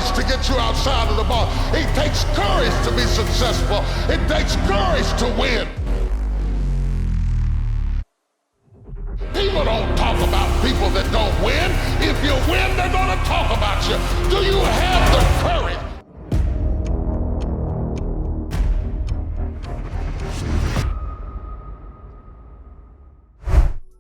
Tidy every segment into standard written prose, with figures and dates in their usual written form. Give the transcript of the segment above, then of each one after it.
courage to get you outside of the box. It takes courage to be successful. It takes courage to win. People don't talk about people that don't win. If you win, they're going to talk about you. Do you have the courage?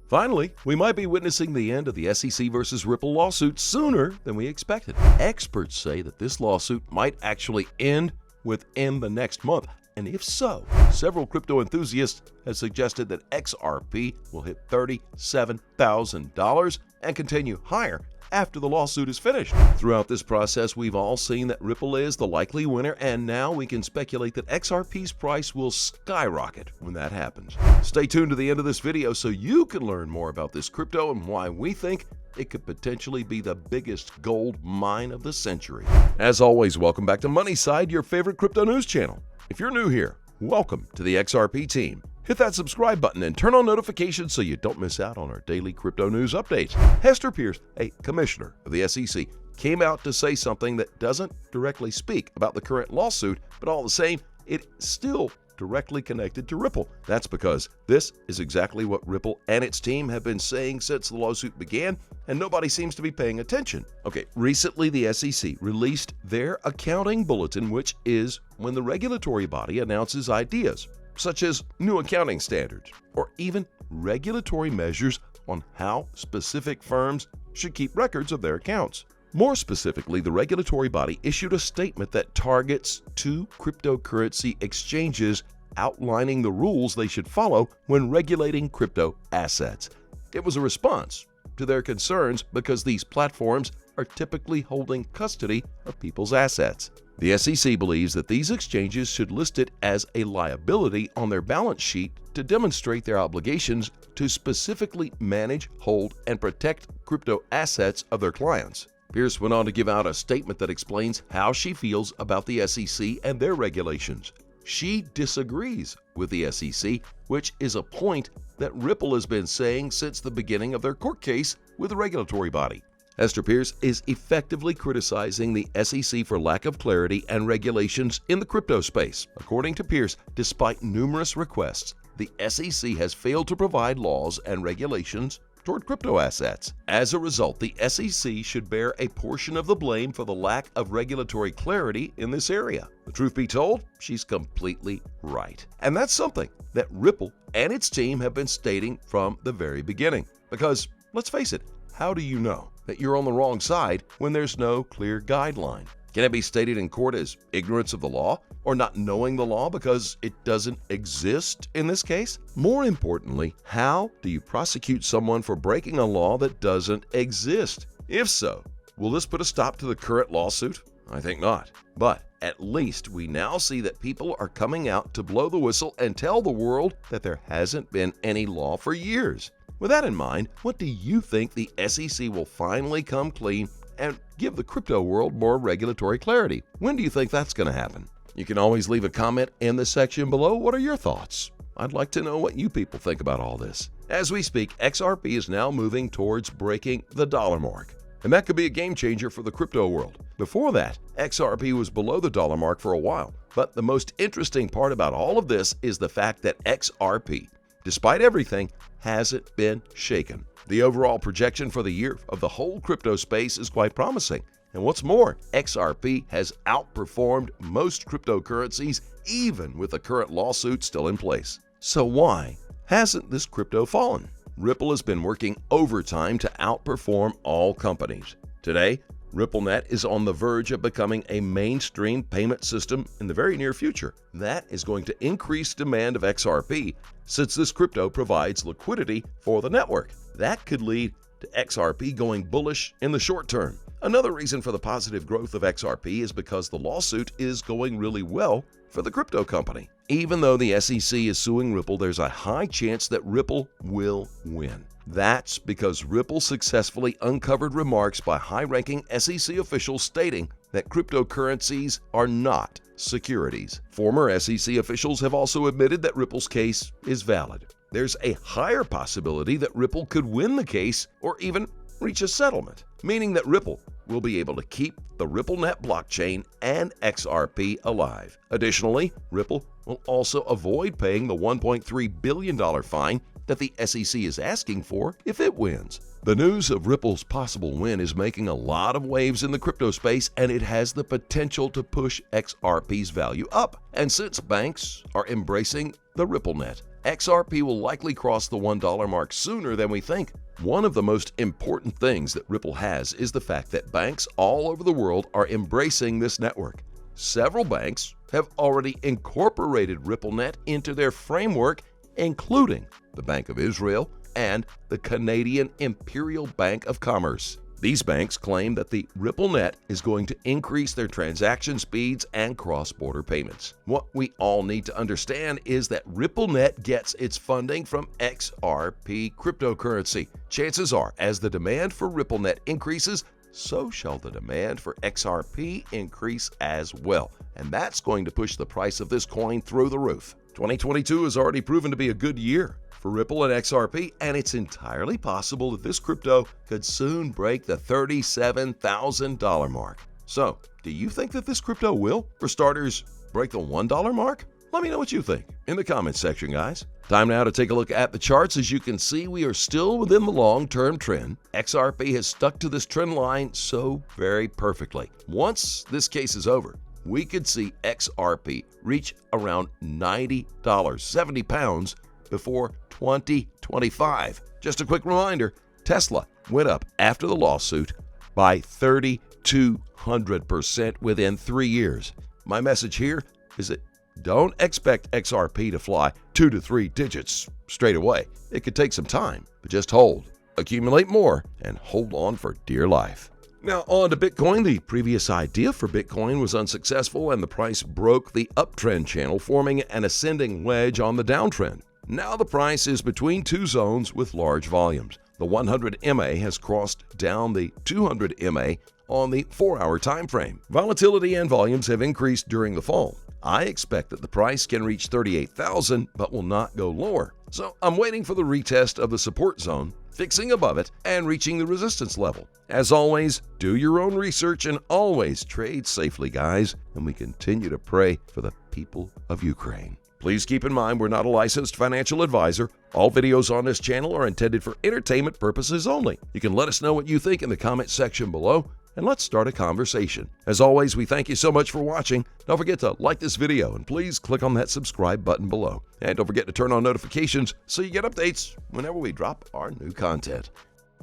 Finally, we might be witnessing the end of the SEC versus Ripple lawsuit sooner than we expected. Experts say that this lawsuit might actually end within the next month. And if so, several crypto enthusiasts have suggested that XRP will hit $37,000 and continue higher after the lawsuit is finished. Throughout this process, we've all seen that Ripple is the likely winner, and now we can speculate that XRP's price will skyrocket when that happens. Stay tuned to the end of this video so you can learn more about this crypto and why we think it could potentially be the biggest gold mine of the century. As always, welcome back to Moneyside, your favorite crypto news channel. If you're new here, welcome to the XRP team. Hit that subscribe button and turn on notifications so you don't miss out on our daily crypto news updates. Hester Peirce, a commissioner of the SEC, came out to say something that doesn't directly speak about the current lawsuit, but all the same, it's still directly connected to Ripple. That's because this is exactly what Ripple and its team have been saying since the lawsuit began, and nobody seems to be paying attention. Okay, recently the SEC released their accounting bulletin, which is when the regulatory body announces ideas, such as new accounting standards, or even regulatory measures on how specific firms should keep records of their accounts. More specifically, the regulatory body issued a statement that targets 2 cryptocurrency exchanges outlining the rules they should follow when regulating crypto assets. It was a response to their concerns because these platforms are typically holding custody of people's assets. The SEC believes that these exchanges should list it as a liability on their balance sheet to demonstrate their obligations to specifically manage, hold, and protect crypto assets of their clients. Peirce went on to give out a statement that explains how she feels about the SEC and their regulations. She disagrees with the SEC, which is a point that Ripple has been saying since the beginning of their court case with the regulatory body. Hester Peirce is effectively criticizing the SEC for lack of clarity and regulations in the crypto space. According to Peirce, despite numerous requests, the SEC has failed to provide laws and regulations toward crypto assets. As a result, the SEC should bear a portion of the blame for the lack of regulatory clarity in this area. The truth be told, she's completely right. And that's something that Ripple and its team have been stating from the very beginning. Because, let's face it, how do you know that you're on the wrong side when there's no clear guideline? Can it be stated in court as ignorance of the law or not knowing the law because it doesn't exist in this case? More importantly, how do you prosecute someone for breaking a law that doesn't exist? If so, will this put a stop to the current lawsuit? I think not. But at least we now see that people are coming out to blow the whistle and tell the world that there hasn't been any law for years. With that in mind, what do you think the SEC will finally come clean and give the crypto world more regulatory clarity? When do you think that's going to happen? You can always leave a comment in the section below. What are your thoughts? I'd like to know what you people think about all this. As we speak, XRP is now moving towards breaking the dollar mark, and that could be a game changer for the crypto world. Before that, XRP was below the dollar mark for a while, but the most interesting part about all of this is the fact that XRP, despite everything, hasn't been shaken. The overall projection for the year of the whole crypto space is quite promising. And what's more, XRP has outperformed most cryptocurrencies, even with the current lawsuit still in place. So why hasn't this crypto fallen? Ripple has been working overtime to outperform all companies. Today, RippleNet is on the verge of becoming a mainstream payment system in the very near future. That is going to increase demand of XRP since this crypto provides liquidity for the network. That could lead to XRP going bullish in the short term. Another reason for the positive growth of XRP is because the lawsuit is going really well for the crypto company. Even though the SEC is suing Ripple, there's a high chance that Ripple will win. That's because Ripple successfully uncovered remarks by high-ranking SEC officials stating that cryptocurrencies are not securities. Former SEC officials have also admitted that Ripple's case is valid. There's a higher possibility that Ripple could win the case or even reach a settlement, meaning that Ripple will be able to keep the RippleNet blockchain and XRP alive. Additionally, Ripple will also avoid paying the $1.3 billion fine that the SEC is asking for if it wins. The news of Ripple's possible win is making a lot of waves in the crypto space, and it has the potential to push XRP's value up. And since banks are embracing the RippleNet, XRP will likely cross the $1 mark sooner than we think. One of the most important things that Ripple has is the fact that banks all over the world are embracing this network. Several banks have already incorporated RippleNet into their framework, including the Bank of Israel and the Canadian Imperial Bank of Commerce. These banks claim that the RippleNet is going to increase their transaction speeds and cross-border payments. What we all need to understand is that RippleNet gets its funding from XRP cryptocurrency. Chances are, as the demand for RippleNet increases, so shall the demand for XRP increase as well. And that's going to push the price of this coin through the roof. 2022 has already proven to be a good year for Ripple and XRP, and it's entirely possible that this crypto could soon break the $37,000 mark. So, do you think that this crypto will, for starters, break the $1 mark? Let me know what you think in the comments section, guys. Time now to take a look at the charts. As you can see, we are still within the long-term trend. XRP has stuck to this trend line so very perfectly. Once this case is over, we could see XRP reach around $90, 70 pounds, before 2025. Just a quick reminder, Tesla went up after the lawsuit by 3,200% within 3 years. My message here is that don't expect XRP to fly 2 to 3 digits straight away. It could take some time, but just hold, accumulate more, and hold on for dear life. Now on to Bitcoin. The previous idea for Bitcoin was unsuccessful and the price broke the uptrend channel, forming an ascending wedge on the downtrend. Now the price is between two zones with large volumes. The 100 MA has crossed down the 200 MA on the 4-hour time frame. Volatility and volumes have increased during the fall. I expect that the price can reach 38,000 but will not go lower. So I'm waiting for the retest of the support zone, fixing above it, and reaching the resistance level. As always, do your own research and always trade safely, guys, and we continue to pray for the people of Ukraine. Please keep in mind we're not a licensed financial advisor. All videos on this channel are intended for entertainment purposes only. You can let us know what you think in the comment section below, and let's start a conversation. As always, we thank you so much for watching. Don't forget to like this video and please click on that subscribe button below. And don't forget to turn on notifications so you get updates whenever we drop our new content.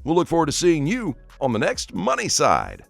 We'll look forward to seeing you on the next Money Side.